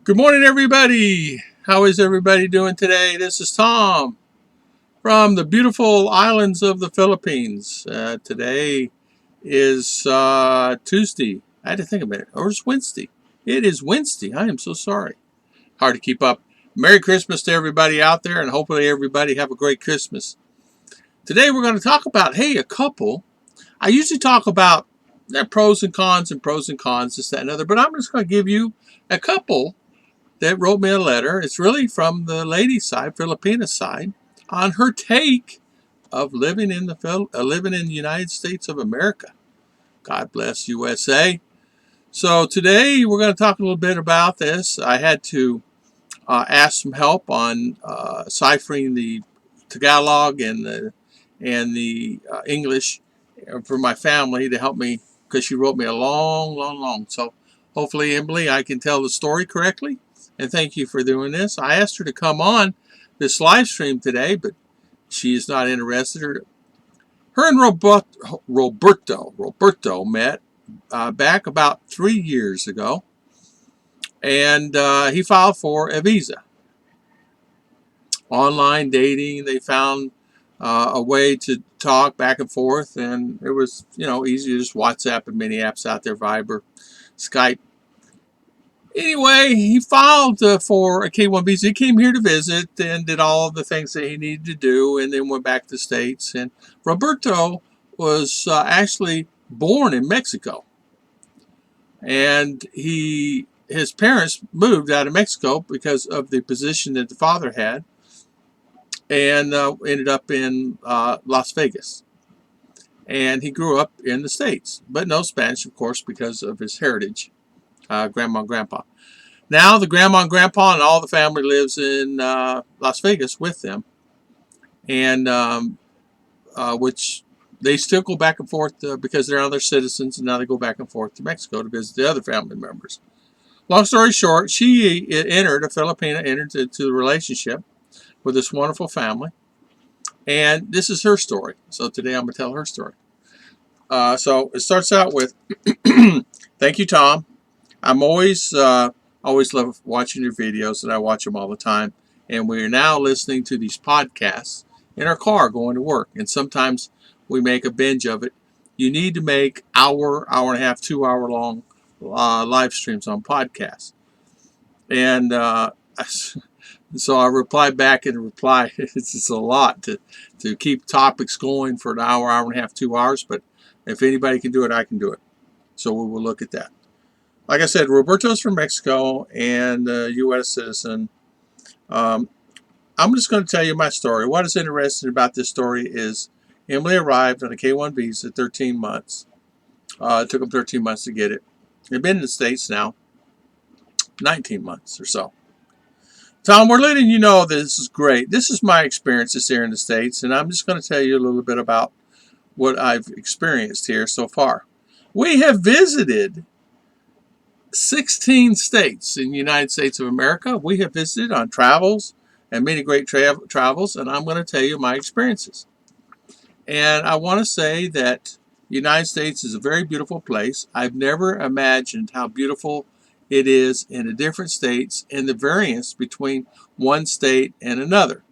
Good morning, everybody. How is everybody doing today? This is Tom from the beautiful islands of the Philippines. Today is Tuesday. I had to think about it. Or it's Wednesday. It is Wednesday. I am so sorry. Hard to keep up. Merry Christmas to everybody out there, and hopefully everybody have a great Christmas. Today we're going to talk about, a couple. I usually talk about their pros and cons, this, that, and other, but I'm just going to give you a couple that wrote me a letter. It's really from the lady side, Filipina side, on her take of living in the United States of America. God bless USA. So today we're going to talk a little bit about this. I had to ask some help on ciphering the Tagalog and the English for my family to help me, because she wrote me a long. So hopefully, Emily, I can tell the story correctly. And thank you for doing this. I asked her to come on this live stream today, but she is not interested. Her and Roberto met back about 3 years ago, and he filed for a visa. Online dating, they found a way to talk back and forth, and it was, easy to just WhatsApp and many apps out there, Viber, Skype. Anyway, he filed for a K-1 visa. He came here to visit and did all the things that he needed to do, and then went back to the States. And Roberto was actually born in Mexico, and his parents moved out of Mexico because of the position that the father had, and ended up in Las Vegas. And he grew up in the States, but no Spanish, of course, because of his heritage, grandma and grandpa. Now the grandma and grandpa and all the family lives in Las Vegas with them, and which they still go back and forth because they're other citizens, and now they go back and forth to Mexico to visit the other family members. Long story short, Filipina entered into the relationship with this wonderful family, and this is her story. So today I'm going to tell her story. So it starts out with, thank you, Tom. I'm always love watching your videos, and I watch them all the time. And we are now listening to these podcasts in our car going to work. And sometimes we make a binge of it. You need to make hour and a half, 2 hour long live streams on podcasts. And so I replied back in a reply. It's just a lot to keep topics going for an hour and a half, 2 hours. But if anybody can do it, I can do it. So we will look at that. Like I said, Roberto's from Mexico and a U.S. citizen. I'm just going to tell you my story. What is interesting about this story is Emily arrived on a K-1 visa 13 months. It took them 13 months to get it. They've been in the States now 19 months or so. Tom, we're letting you know that this is great. This is my experiences here in the States, and I'm just going to tell you a little bit about what I've experienced here so far. We have visited 16 states in the United States of America. We have visited on travels and many great travels, and I'm going to tell you my experiences. And I want to say that the United States is a very beautiful place. I've never imagined how beautiful it is in the different states and the variance between one state and another.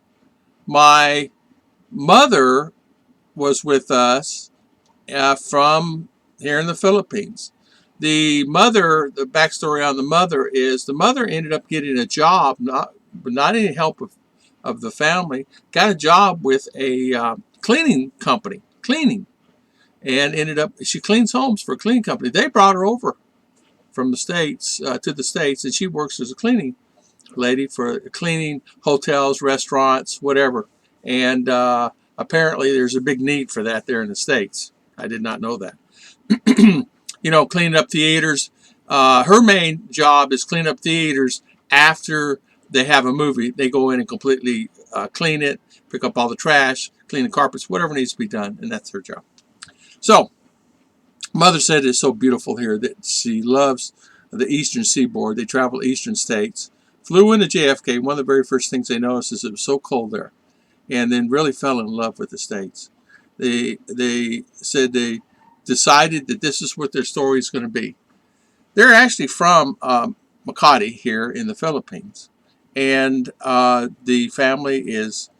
My mother was with us from here in the Philippines. The backstory on the mother is the mother ended up getting a job, not any help of the family, got a job with a cleaning company, and she cleans homes for a cleaning company. They brought her over from the States to the States, and she works as a cleaning lady for cleaning hotels, restaurants, whatever. And apparently there's a big need for that there in the States. I did not know that. Cleaning up theaters. Her main job is clean up theaters after they have a movie. They go in and completely clean it, pick up all the trash, clean the carpets, whatever needs to be done, and that's her job. So, Mother said it's so beautiful here that she loves the Eastern Seaboard. They travel eastern states. Flew into JFK. One of the very first things they noticed is it was so cold there, and then really fell in love with the States. They said they decided that this is what their story is going to be. They're actually from Makati here in the Philippines. And the family is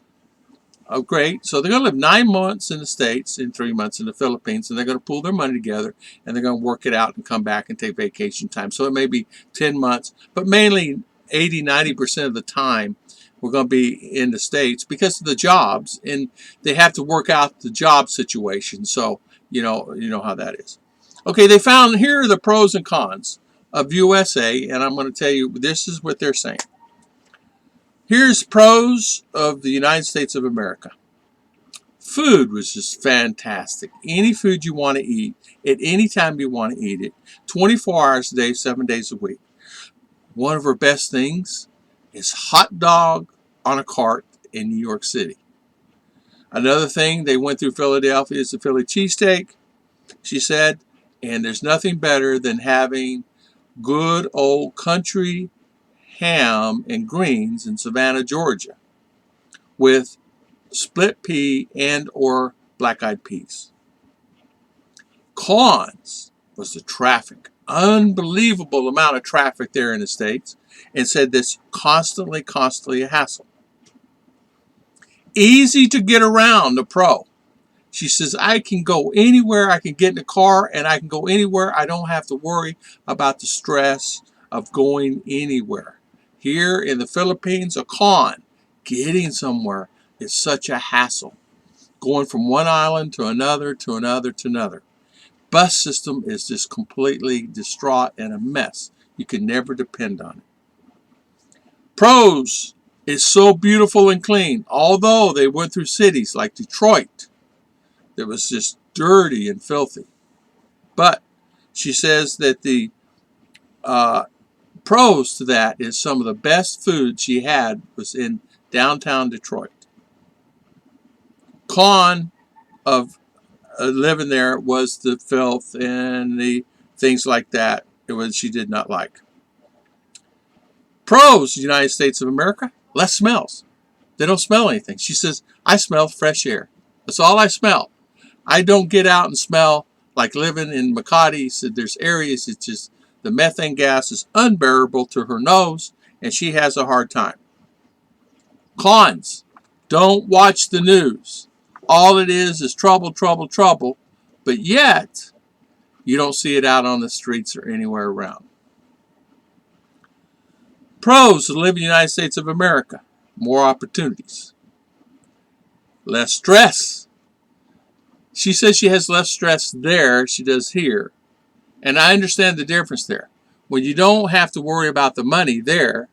great. So they're going to live 9 months in the States and 3 months in the Philippines. And they're going to pool their money together. And they're going to work it out and come back and take vacation time. So it may be 10 months. But mainly 80–90% of the time we're going to be in the States because of the jobs. And they have to work out the job situation. So you know how that is. Okay, they found here are the pros and cons of USA. And I'm going to tell you, this is what they're saying. Here's pros of the United States of America. Food was just fantastic. Any food you want to eat, at any time you want to eat it, 24 hours a day, 7 days a week. One of our best things is hot dog on a cart in New York City. Another thing, they went through Philadelphia, is the Philly cheesesteak, she said, and there's nothing better than having good old country ham and greens in Savannah, Georgia, with split pea and or black-eyed peas. Cons was the traffic. Unbelievable amount of traffic there in the States, and said this constantly a hassle. Easy to get around, the pro. She says, I can go anywhere, I can get in the car, and I can go anywhere. I don't have to worry about the stress of going anywhere. Here in the Philippines, a con, getting somewhere is such a hassle. Going from one island to another, to another, to another. Bus system is just completely distraught and a mess. You can never depend on it. Pros, it's so beautiful and clean. Although they went through cities like Detroit, that was just dirty and filthy. But she says that the pros to that is some of the best food she had was in downtown Detroit. Con of living there was the filth and the things like that. It was she did not like. Pros, United States of America, less smells. They don't smell anything. She says, I smell fresh air. That's all I smell. I don't get out and smell like living in Makati. Said there's areas it's just the methane gas is unbearable to her nose, and she has a hard time. Cons, don't watch the news. All it is trouble, trouble, trouble, but yet you don't see it out on the streets or anywhere around. Pros to live in the United States of America, more opportunities, less stress. She says she has less stress there she does here, and I understand the difference there. When you don't have to worry about the money there,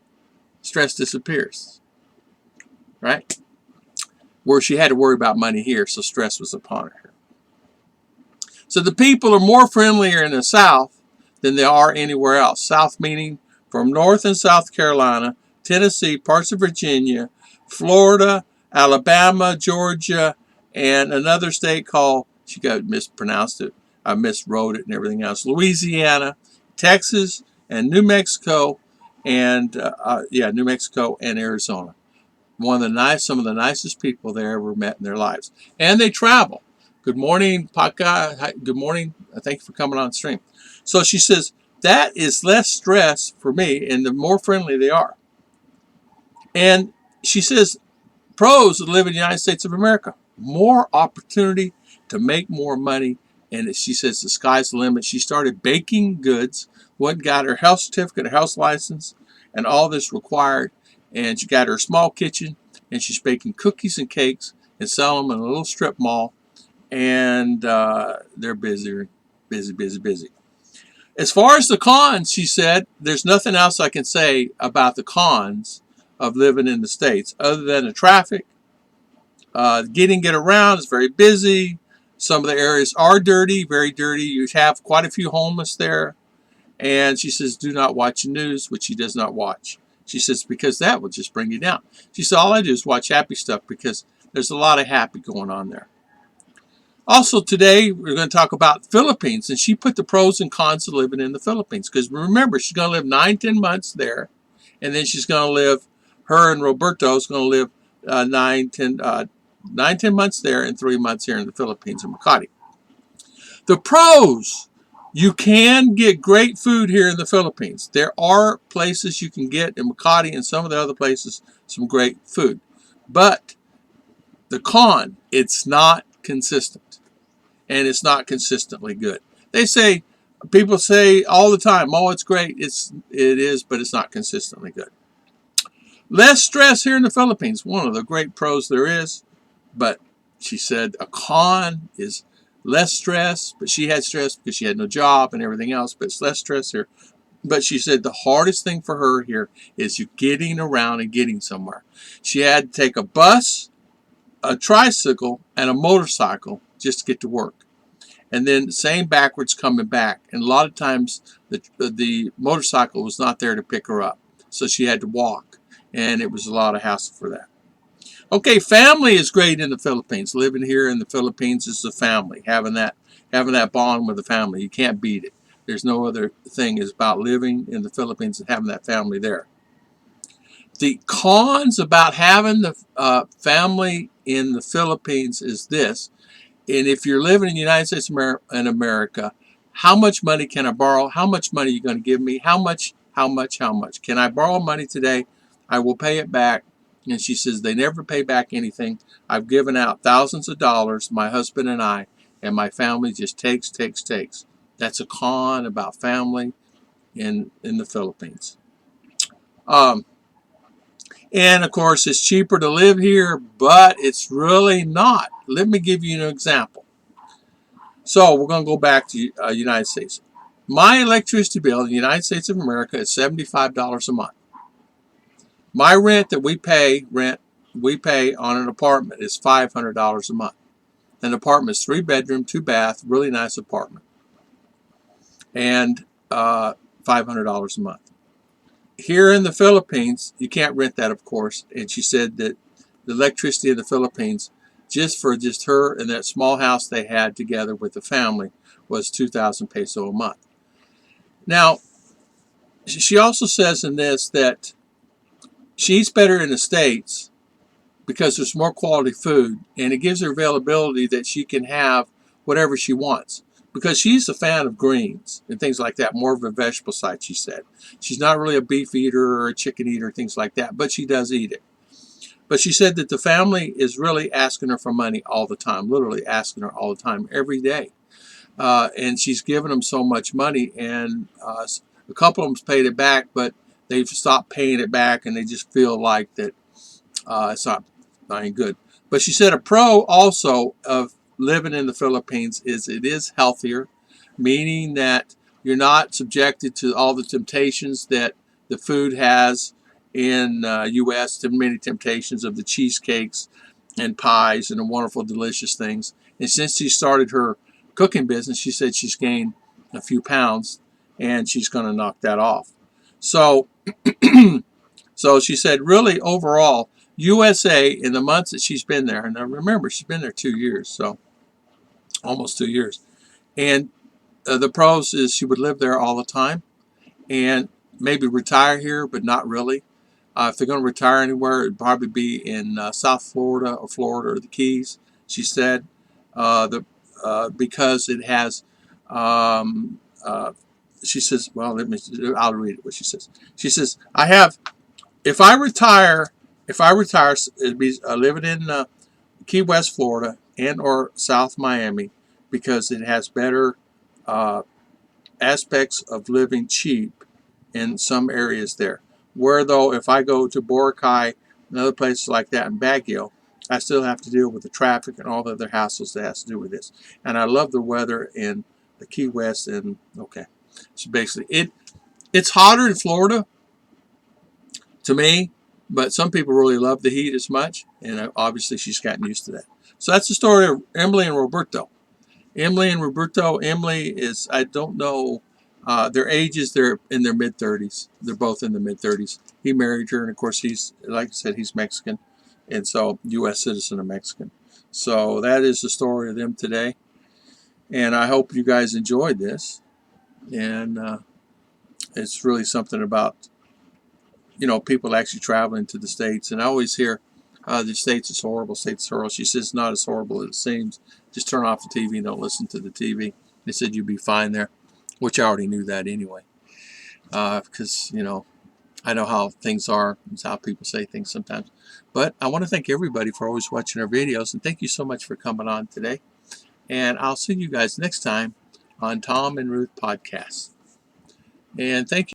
stress disappears, right? Where she had to worry about money here, so stress was upon her. So the people are more friendlier in the South than they are anywhere else. South meaning from North and South Carolina, Tennessee, parts of Virginia, Florida, Alabama, Georgia, and another state called, she got mispronounced it, I miswrote it and everything else, Louisiana, Texas, and New Mexico, and New Mexico and Arizona. Some of the nicest people they ever met in their lives. And they travel. Good morning, Paka. Hi, good morning. Thank you for coming on stream. So she says, that is less stress for me, and the more friendly they are. And she says, pros of living in the United States of America, more opportunity to make more money. And she says the sky's the limit. She started baking goods, got her health certificate, her health license, and all this required. And she got her small kitchen, and she's baking cookies and cakes and selling them in a little strip mall. And they're busy. As far as the cons, she said, there's nothing else I can say about the cons of living in the States other than the traffic. Get around is very busy. Some of the areas are dirty, very dirty. You have quite a few homeless there. And she says, do not watch the news, which she does not watch. She says, because that will just bring you down. She said, all I do is watch happy stuff because there's a lot of happy going on there. Also today, we're going to talk about Philippines. And she put the pros and cons of living in the Philippines. Because remember, she's going to live 9-10 months there. And then she's going to live, her and Roberto is going to live 9-10 months there and 3 months here in the Philippines in Makati. The pros, You can get great food here in the Philippines. There are places you can get in Makati and some of the other places some great food. But the con, it's not consistent. And it's not consistently good. They say, people say all the time, oh, it's great. It is, but it's not consistently good. Less stress here in the Philippines. One of the great pros there is. But she said a con is less stress, but she had stress because she had no job and everything else, but it's less stress here. But she said the hardest thing for her here is you getting around and getting somewhere. She had to take a bus, a tricycle, and a motorcycle just to get to work. And then same backwards coming back. And a lot of times the motorcycle was not there to pick her up. So she had to walk. And it was a lot of hassle for that. Okay, family is great in the Philippines. Living here in the Philippines is a family. Having that bond with the family. You can't beat it. There's no other thing is about living in the Philippines and having that family there. The cons about having the family in the Philippines is this. And if you're living in the United States and America, how much money can I borrow? How much money are you going to give me? How much? How much? How much? Can I borrow money today? I will pay it back. And she says they never pay back anything. I've given out thousands of dollars, my husband and my family just takes. That's a con about family in the Philippines. And of course, it's cheaper to live here, but it's really not. Let me give you an example. So we're going to go back to United States. My electricity bill in the United States of America is $75 a month. My rent that we pay on an apartment is $500 a month. An apartment is 3-bedroom, 2-bath, really nice apartment, and $500 a month. Here in the Philippines, you can't rent that, of course. And she said that the electricity in the Philippines, just for her and that small house they had together with the family, was 2,000 peso a month. Now, she also says in this that she eats better in the States because there's more quality food, and it gives her availability that she can have whatever she wants. Because she's a fan of greens and things like that, more of a vegetable side, she said. She's not really a beef eater or a chicken eater, things like that, but she does eat it. But she said that the family is really asking her for money all the time, literally asking her all the time, every day. And she's given them so much money, and a couple of them's paid it back, but they've stopped paying it back, and they just feel like that it's not any good. But she said a pro also of living in the Philippines is it is healthier, meaning that you're not subjected to all the temptations that the food has in U.S. to many temptations of the cheesecakes and pies and the wonderful, delicious things. And since she started her cooking business, she said she's gained a few pounds, and she's going to knock that off. So, so she said, really, overall, USA, in the months that she's been there, and I remember she's been there 2 years, so almost 2 years. And the pros is she would live there all the time and maybe retire here, but not really. If they're going to retire anywhere, it'd probably be in South Florida or the Keys, she said, because it has, she says, well, I'll read it what she says. She says, if I retire, it'd be living in Key West, Florida, and or South Miami, because it has better aspects of living cheap in some areas there. Where though, if I go to Boracay and other places like that in Baguio, I still have to deal with the traffic and all the other hassles that has to do with this. And I love the weather in the Key West, and okay, so basically it's hotter in Florida to me, but some people really love the heat as much, and obviously she's gotten used to that. So that's the story of Emily and Roberto. Emily is, I don't know their ages, they're in their mid-30s. They're both in the mid-30s. He married her, and of course he's, like I said, he's Mexican, and so U.S. citizen of Mexican. So that is the story of them today, and I hope you guys enjoyed this, and it's really something about, people actually traveling to the States. And I always hear the States is horrible, States is horrible. She says it's not as horrible as it seems. Just turn off the TV and don't listen to the TV. They said you'd be fine there. which I already knew that anyway, because, you know, I know how things are. It's how people say things sometimes. But I want to thank everybody for always watching our videos, and thank you so much for coming on today. And I'll see you guys next time on Tom and Ruth Podcast. And thank you.